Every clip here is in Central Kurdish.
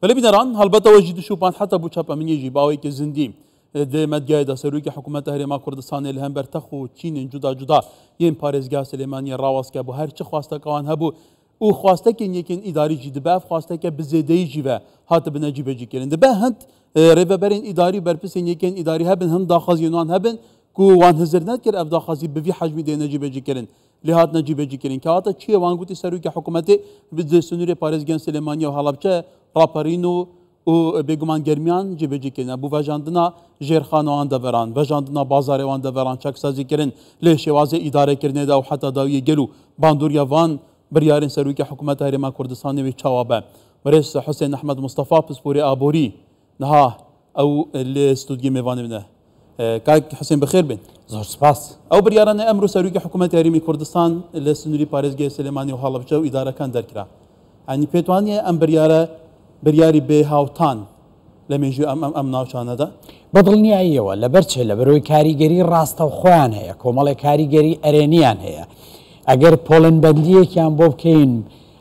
ولی بینران هەڵبەتە وەژی دشوپان حتا بوو چاپە منیێژی باوەیەکی زندی دێمەدگایدا سەرۆکی حکوومەتە هەرێما کوردستانی لە هەمبەر تەخ و چینên جودا جودا yên parêzgeha Silêmaniyê rawastke bû her çi xwastekawan hebû û xwastekên yekên îdarî jî dibe ev xwasteke bi zêdeyî jî ve hatibine necîbê jî kirin. Dibe hind rêveberên îdarî berpisên yekên îdarî hebin hind daxwaziyên wan hebin ku wan hizir nekir ev daxwazî bi vî hecmî dê necîbê jî kirin. Lê hat necîbê jî kirin. Kehata çiyê wan gotî serokê hikûmetê bi Sunûrê parêzgehên Silêmaniyê û Helebce raperîn û bêguman germiyan cibêcî kirin. Bu vejandina jêrxana wan deveran, vejandina bazarê wan deveran, çeksazî kirin, lê şêwazê îdarekirinê de û heta dawiyê gel û bandoriya van biryarên serokê hikûmeta Herêma Kurdistanê wê çawa be. Birêz Husên Ehmed Mustafa Pisporê Aborî niha ew lê stûdyê mêvanê min e. Kayek Husên bi xêr bin. Zor spas. Ew biryarane emro serokê hikûmeta Herêmî Kurdistan li Sunûrî parêzgehê Silêmaniyê û Helebce û îdarekan derkira. Yanî pê twaniye em biryarî bêhawtan لە مێژووی ئەم ناوچانەدا بەدڵنیاییەوە لەبەرچێ لە بەرۆی کاریگەری ڕاستەوخۆیان هەیە کۆمەڵی کاریگەری ئەرێنیان هەیە ئەگەر پۆڵنبەندیەکیان بۆ بکەین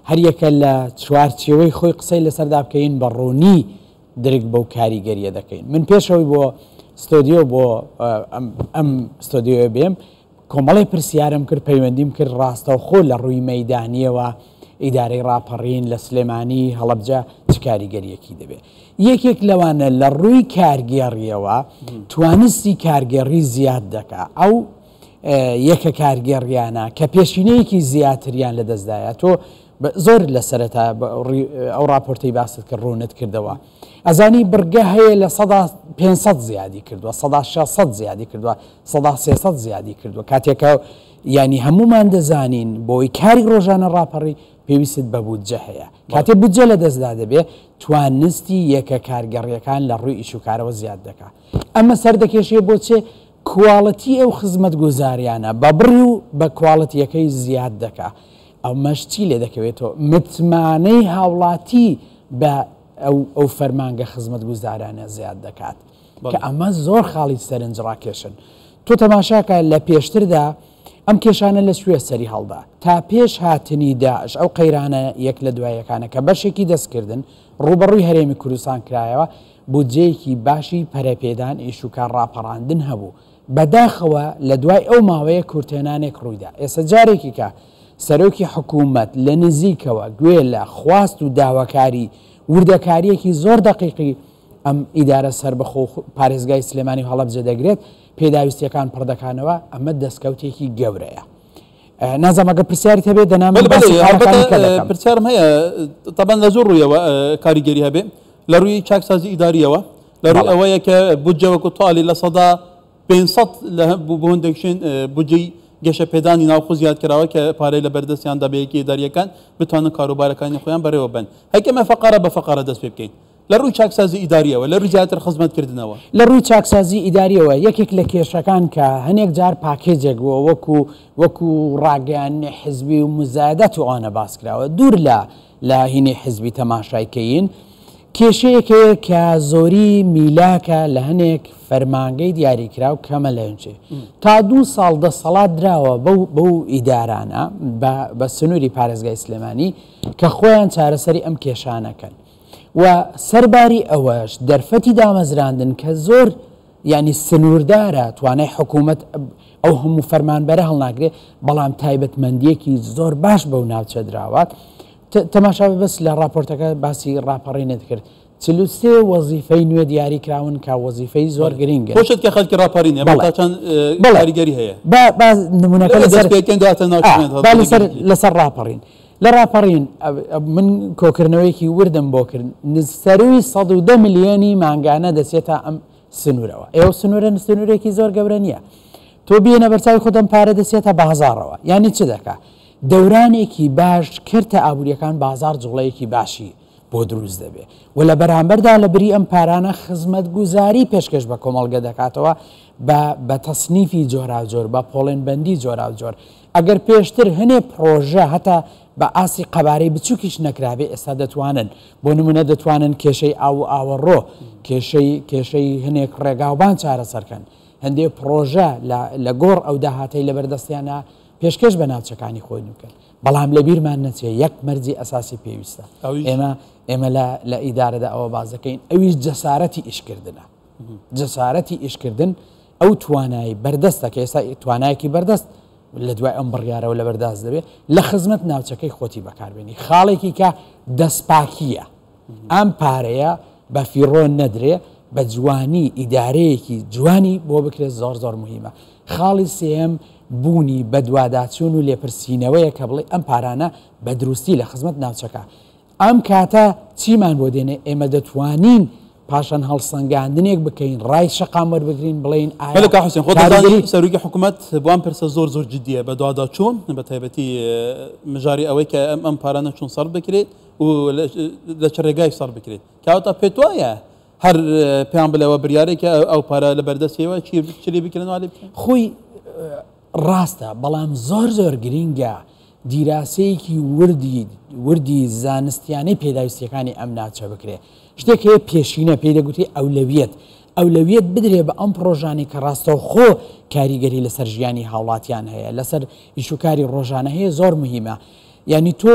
هەریەکە لە چوارچێوەی خۆی قسەی لەسەردا بکەین بە ڕوونی درک بەو کاریگەریە دەکەین. من پێشەوەی بۆ ستۆدیۆ بۆ ئەم ستۆدیۆ بێم کۆمەڵی پرسیارم کرد پەیوەندیم کرد ڕاستەوخۆ لە ڕووی مەیدانیەوە ئیدارەی ڕاپەڕین لە سلێمانی هەڵەبجە چ کاریگەریەکی دەبێت. یەکێک لەوانە لە ڕووی کارگێڕیەوە توانستی کارگێڕی زیاد دەکات ئەو یەکە کارگێڕیانە کە پێشینەیەکی زیاتریان لە دەستدایە تۆ زۆر لە سەرەتا ئەو راپۆرتەی باست کە ڕوونت کردەوە ئەزانی بڕگە هەیە لە 500 زیادی کردووە 600 زیادی کردووە 300 زیادی کردووە کاتێکە ینی هەمومان دەزانین بۆی کاری ڕۆژانە ڕاپەڕی پێویست بە بودجە هەیە کاتێ بودجە لە دەستدا دەبێت توانستی یەکە کارگەڕیەکان لە ڕووی ئیشوکارەوە زیاد دەکات ئەمە سەردەکێشیە بۆ چێ کواڵەتی ئەو خزمەت گوزاریانە بە بڕی و بە کواڵەتیەکەی زیاد دەکات ئەو مەشتی لێ دەکەوێتەوە متمانەی هاوڵاتی بە ئەو فەرمانگە خزمەت گوزارانە زیاد دەکات کە ئەمە زۆر خاڵی سەرنج ڕاکێشن تۆ تەماشاکە لە پێشتردا ئەم کێشانە لە سوێ سەری هەڵدا تا پێش هاتنی داعش ئەو قەیرانە یەک لە دوایەکانە کە بەشێکی دەستکردن ڕوبەڕووی هەرێمی کوردستان کرایەوە بودجەیەکی باشی پەرەپێدان ئیشوکار ڕاپەڕاندن هەبوو بەداخەوە لە دوای ئەو ماوەیە کورتێنانێک ڕوویدا ئێستا جارێکی کە سەرۆکی حکوومەت لە نزیکەوە گوێ لە خواست و داواکاری وردەکاریەکی زۆر دقیقی ئەم ئیدارە سەربەخۆ پارێزگای سلێمانی هەڵەبجە دەگرێت پێداویستیەکان پڕدەکانەوە ئەمە دەستکەوتێکی گەورەیە نازەمەگە پرسیاری هەبێت دەنامە پرسیارم هەیە تەبەن لە زۆر ڕوویەوە کاریگەری هەبێ لە ڕووی چاکسازی ئیداریەوە لە ڕووی ئەوەیە کە بودجەوەکو تاڵی لە 500 لە بۆ هەندێکشین بودجەی گەشە پێدانی ناوخۆ زیاد کراوە کە پارەی لە بەردەستیان دەبەیەکی ئیداریەکان بتوانن کاروبارەکانی خۆیان بەڕێوە بن هەکەمە فەقارە بە فەقارە دەست پێ بکەین لە ڕووی چاکسازی ئیداریەوە لە ڕووی زیاتر خزمەتکردنەوە لە ڕووی چاکسازی ئیداریەوە یەکێک لە کێشەکان کە هەنێک جار پاکێجێک بووە وەکو ڕاگەیان حزبی و مزایدەت و ئەوانە باس کراوە دوور لە هینێ حزبی تەماشایکەین کێشەیەکەیە کە زۆری میلاکە لە هەنێک فەرمانگەی دیاریکرا و کەمە لەنجێ تا 2 ساڵ دەسەڵات درراوە بەو ئیدارانە بە سنووری پارێزگای سلێمانی کە خۆیان چارەسەری ئەم کێشانەکەن و سەرباری ئەوەش دەرفەتی دامەزراندن کە زۆر ینی سنووردارە توانای حکوومەت ئەو هەموو فەرمانبەرە هەڵناگرێت بەڵام تایبەتمەندیەکی زۆر باش بەو ناوچە دراوات تەماشا بەس لە راپۆرتەکە باسی ڕاپەڕینت کرد 43 وەزیفەی نوێ دیاری کراون کە وەزیفەی زۆر گرنگە خۆشت کە خەڵکی ڕاپەڕینە چەند کاریگەری هەیە نمونونەکە لەسەر ڕاپەڕین لە ڕاپەڕین من کۆکردنەوەیکی وردم بۆ کرد سەروی 110 ملیۆنی مانگانە دەچێتە ئەم سنوورەوە ئێوە سنوورێکی زۆر گەورە نییە تۆ بێنە بەرچاوی خۆدەم پارە دەچێتە بازاڕەوە یعنی چ دەکات دەورانێکی باش کردە ئابوووریەکان بازار جوڵەیەکی باشی بۆ دروست دەبێت و لە بەرامبەردا لە بری ئەم پارانە خزمەت گوزاری پێشکەش بە کۆمەڵگە دەکاتەوە بە تەسنیفی جۆراوجۆر بە پۆڵێنبەندی جۆراوجۆر ئەگەر پێشتر هەنێ پرۆژە هەتا بە ئاسی قەبارەی بچووکیش نەکرابێ ئێستا دەتوانن بۆ نمونە دەتوانن کێشەی ئاوەڕۆ کێشەی هەنێک ڕێگاوبان چارەسەرکەن هەندێک پرۆژە لە گۆڕ ئەو داهاتەی لە بەردەستیانە پێشکەش بە ناوچەکانی خۆی نوکەن بەڵام لە بیرمان نەچێ یەک مەرجی ئەساسی پێویستە ئێمە لە ئیدارەدا ئەوە باز دەکەین ئەویش جەسارەتی ئیشکردنە جەسارەتی ئیشکردن ئەو توانایی بەردەستە کە ئێستا توانایەکی بەردەست لە دوای ئەم بڕیارەوە لە بەردەست دەبێت لە خزمەت ناوچەکەی خۆتی بەکاربێنی خاڵێکی کە دەستپاکیە ئەم پارەیە بە فیڕۆ نەدرێ بە جوانی ئیدارەیەکی جوانی بۆ بکرێت زۆر مهمە خاڵی سێم بوونی بە دوواداچوون و لێپرسینەوەیە کە بڵێ ئەم پارانە بە دروستی لە خزمەت ناوچەکە ئەم کاتە چیمان بۆ دێنێ ئێمە دەتوانین پاشان هەڵسەنگاندنێک بکەین ڕای شەقام وەربگرین بڵین ئایا حوسێن خۆ سەرۆکی حکوومەت بۆم پرسە زۆر جددیە بە دوواداچوون بە تایبەتی مژاری ئەوەی کە ئەم پارانە چون سەر بکرێت و لە چ ڕێگای سەر بکرێت کاواتە پێت وایە هەر پێیان بڵێەوە بریارێکە ئەو پارە لە بەردەستیەوە چی بکردنەوە لێ خۆی ڕاستە بەڵام زۆر گرینگە دیراسەیەکی وردی زانستیانەی پێداویستیەکانی ئەم ناوچە بکرێ شتێک هەیە پێشینە پێی دەگوتی ئەولەویەت بدرێ بە ئەم پرۆژانی کە ڕاستەوخۆ کاریگەری لەسەر ژیانی هاوڵاتیان هەیە لەسەر ئیشوکاری ڕۆژانە هەیە زۆر مهمە یعنی تۆ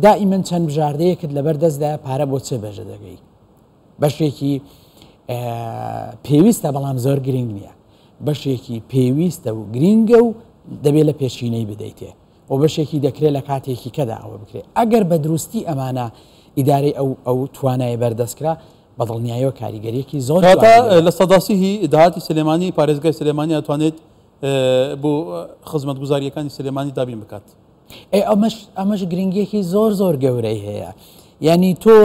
دائیمەن چەند بژاردەیەکت لەبەر دەستدا پارە بۆ چه بەژە دەگەی بەشێکی پێویستە بەڵام زۆر گرنگ نییە بەشێکی پێویستە و گرینگە و دەبێت لە پێشینەی بدەیتێ و بەشێکی دەکرێت لە کاتێکی کەدا ئەوە بکرێت ئەگەر بە دروستی ئەمانە ئیدارەی ئەو توانای بەردەستکرا بەدڵنیایەوە کاریگەریەکی زۆر لە سەداسیهی داهاتی سلێمانی پارێزگای سلێمانی ئەتوانێت بۆ خزمەت گوزاریەکانی سلێمانی دابین بکات ئەمەش گرنگیەکی زۆر گەورەی هەیە یعنی تۆ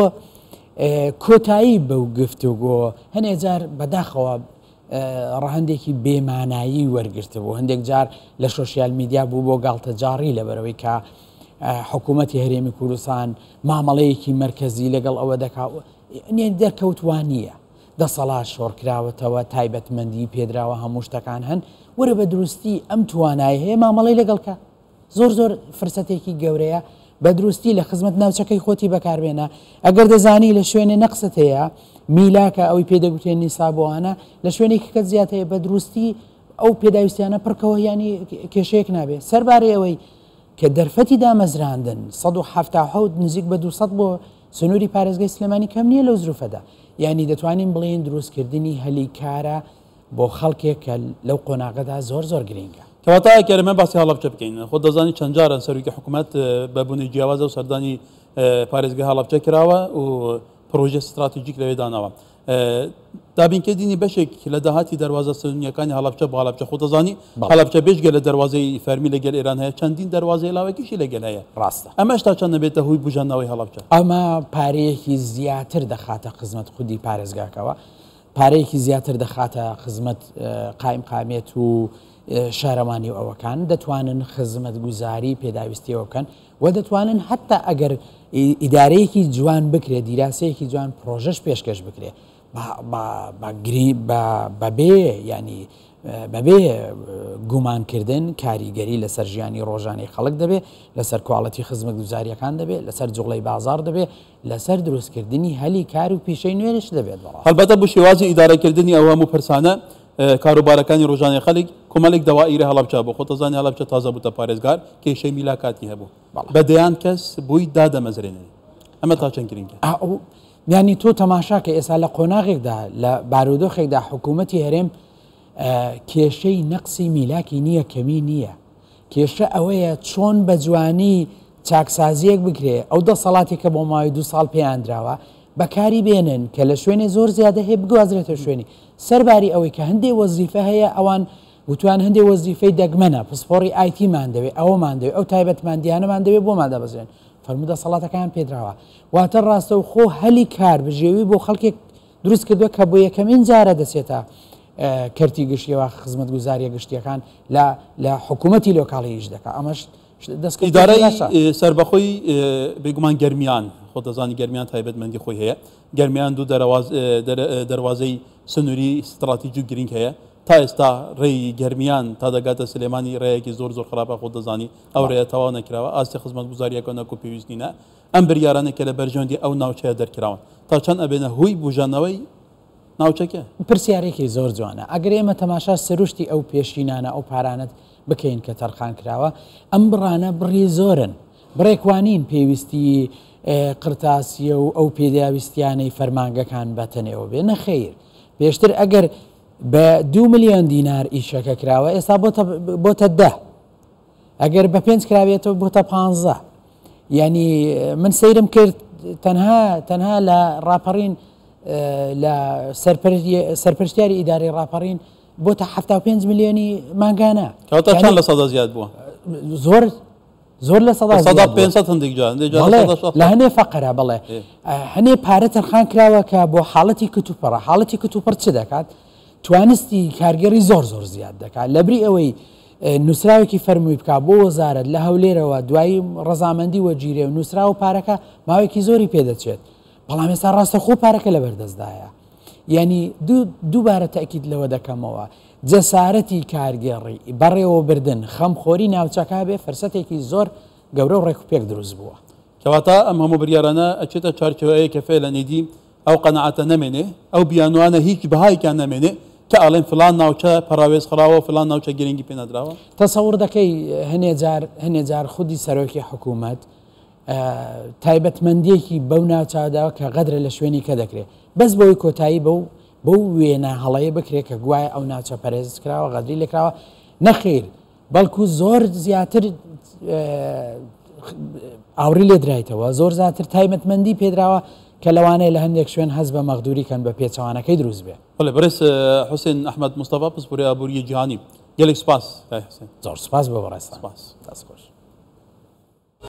کۆتایی بەو گفتوگۆ هەنێ جار بەداخەوە ڕەهندێکی بێمانایی وەرگرتبوو هەندێک جار لە سۆشیال میدیا بوو بۆ گاڵتە جاڕی لەبەرەوەی کە حکوومەتی هەرێمی کوردستان مامەڵەیەکی مرکزی لەگەڵ ئەوە دەرکەوتوانیە دەسەڵات شۆڕکراوەتەوە تایبەتمەندی پێدراوە هەموو شتەکان هەن وەرە بە دروستی ئەم توانای هەیە مامەڵەی لەگەڵکە زۆر فرسەتێکی گەورەیە بە دروستی لە خزمەت ناوچەکەی خۆتی بەکاربێنە ئەگەر دەزانی لە شوێنێ نەقسەت هەیە میلاکە ئەوی پێدەگوتێن نیسابوانە لە شوێنێکی کە زیات هەیە بە دروستی ئەو پێداویستیانە پڕکەوە ینی کێشەیەک نابێت سەربارەی ئەوەی کە دەرفەتی دامەزراندن 1970 نزیک بە 200 بۆ سنووری پارێزگای سلێمانی کەم نییە لەو زروفەدا یعنی دەتوانین بڵێن دروستکردنی هەلی کارە بۆ خەڵکێک کە لەو قۆناغەدا زۆر گرینگە کەواتە کەرەمە باسی هەڵەبجە بکەین خۆ دەزانی چەند جارە سەرۆکی حکوومەت بەبوونی جیاوازە و سەردانی پارێزگای هەڵەبجە کراوە و پرۆژە استراتیژیک لەوێ داناوە دابینکردنی بەشێک لە داهاتی دەواازە سنوونیەکانی هەڵەبجە بۆ هەڵەبجە خۆ دەزانی هەڵەبجە بێژگە لە دەواازەی فەرمی لەگەل ئێران هەیە چەندین دەواازەی لاوەکیشی لەگەل هەیە ڕاستە ئەمەش تا چەند نەبێتە هۆی بژانەوەی هەڵەبجە ئەمە پارەیەکی زیاتر دەخاتە خزمەت خودی پارێزگاکەوە پارەیەکی زیاتر دەخاتە خزمەت قایمقامێت و شارەمانی و ئەوەکان دەتوانن خزمەت گوزاری پێداویستیەوە بکەن و دەتوانن حتا ئەگەر ئیدارەیەکی جوان بکرێت دیراسەیەکی جوان پرۆژەش پێشکەش بکرێت بەبێ ینی بەبێ گومانکردن کاریگەری لەسەر ژیانی ڕۆژانی خەڵک دەبێت لەسەر کواڵەتی خزمەت گوزاریەکان دەبێت لەسەر جوڵەی بازار دەبێت لەسەر دروستکردنی هەلی کار و پیشەی نوێنش دەبێت هەڵبەتە بۆ شێوازی ئیدارەکردنی ئەو هەموو پرسانە کاروبارەکانی ڕۆژانی خەڵک کۆمەڵێک دەوائیرە هەڵەبجە بۆ خۆتەزانی هەڵەبجە تازە بووتە پارێزگار کێشەی میلاکاتی هەبوو بەدەیان کەس بووی دادەمەزرێنێت ئەمە تا چەند گرنگە ینی تۆ تەماشاکە ئێستا لە قۆناغێکدا لە بارودۆخێکدا حکوومەتی هەرێم کێشەی نەقسی میلاکی نییە کەمی نییە کێشە ئەوەیە چۆن بە جوانی چاکسازیەک بکرێ ئەو دەسەڵاتی کە بۆ ماوەی 2 ساڵ پێیاندراوە بەکاری بێنن کە لە شوێنێ زۆر زیادە هەیە بگوازرێتە شوێنی سەرباری ئەوەی کە هەندێک وەزیفە هەیە ئەوان وتوان هەندێک وەزیفەی دەگمەنە پسپۆڕی ئایتیمان دەوێت ئەوەمان دەوێت ئەو تایبەتمەندیانەمان دەوێت بۆمان دەبەزێن فەرموودە سەڵاتەکان پێدراوە واتە ڕاستە و خۆ هەلی کار بژێوی بۆ خەڵکێک دروست کردووە کە بۆ یەکەمین جارە دەچێتە کەرتی گشتیەوە خزمەت گوزاریە گشتیەکان لە حکوومەتی لۆکاڵیش دەکات ئەمەش ئیدارەی سەربەخۆی بێگومان گەرمیان خۆ دەزانی گەرمیان تایبەتمەندی خۆی هەیە گەرمیان دوو دەواازەی سنووری استراتیژی و گرنگ هەیە تا ئێستا ڕێی گەرمیان تا دەگاتە سلێمانی ڕێیەکی زۆر خراپە خۆ دەزانی ئەو ڕێە تەواو نەکراوە ئاستی خزمەت گوزاریەکە نەکو پێویست نینە ئەم بریارانێکە لە بەرژەوەندی ئەو ناوچەیە دەرکراون تا چەند ئەبێنە هۆی بژانەوەی ناوچەکە پرسیارێکی زۆر جوانە ئەگەر ئێمە تەماشا سروشتی ئەو پێشینانە ئەو پارانت بکەین کە تەرخان کراوە ئەم بڕانە بڕی زۆرن بڕێکوانین پێویستی قرتاسیە و ئەو پێداویستیانەی فەرمانگەکان بەتەنێەوە بێ نەخەیر پێشتر ئەگەر بە 2 ملیۆن دینار ئیشەکە کراوە ئێستا بۆتە 10 ئەگەر بە 5 کراوێتەوە بۆتە 15 یعنی من سەیرم کرد تەنها لە ڕاپەڕین لە سەرپەرشتیاری ئیداری ڕاپەڕین بۆتە 75 ملیۆنی ماگانە کەواتە چەند لە سەدا زیاد بووە زۆر لە سەدا 500 هەندێک جار لە هەنێ فەقەرە بڵێ هەنێ پارە تەرخان کراوە کە بۆ حاڵەتی کتوپەڕە حاڵەتی کتوپەر چ دەکات توانستی کارگەری زۆر زیاد دەکات لەبری ئەوەی نووسراوێکی فەرمووی بک بۆ وەزارەت لە هەولێرەوە دوایی ڕەزامەندی وەگیرێ و نووسرا و پارەکە ماوەیەکی زۆری پێدەچێت بەڵام ێستا ڕاستەخۆ پارەکە لە بەردەستدایە یعنی دووبارە تاکید لەوە دەکەمەوە جەسارەتی کارگێڕی بەڕێوە بردن خەمخۆری ناوچەکە بێ فرسەتێکی زۆر گەورە و ڕێکوپێک دروست بووە کەواتە ئەم هەموو بریارانە ئەچێتە چارچەوەیە کە فێ لە نێدی ئەو قەنەعەتە نەمێنێ ئەو بیانوانە هیچ بەهایکیان نەمێنێ کە ئەڵێن فلان ناوچە پەراوێز خراوە فلان ناوچە گرنگی پێ نەدراوە تەسەور دەکەی هەنێ جار خودی سەرۆکی حکوومەت تایبەتمەندیەکی بەو ناوچاداوە کە غەدرە لە شوێنی کە دەکرێت بەس بۆی کۆتایی بەو وێنە هەڵەیە بکرێت کە گوایە ئەو ناوچە پەرێز کراوە غەدری لێکراوە نەخیر بەڵکو زۆر زیاتر ئاوری لێ درایتەوە زۆر زیاتر تایبەتمەندی پێدراوە کە لەوانەیە لە هەندێک شوێن هەست بە مەغدوریکەن بە پێچەوانەکەی دروست بێ بەڵێ بەڕێز حوسێن ئەحمەد مستەفا پسپۆڕی ئابووری جیهانی gelek spas. زۆر سپاس بۆ بەڕێستە spas. دەست خۆش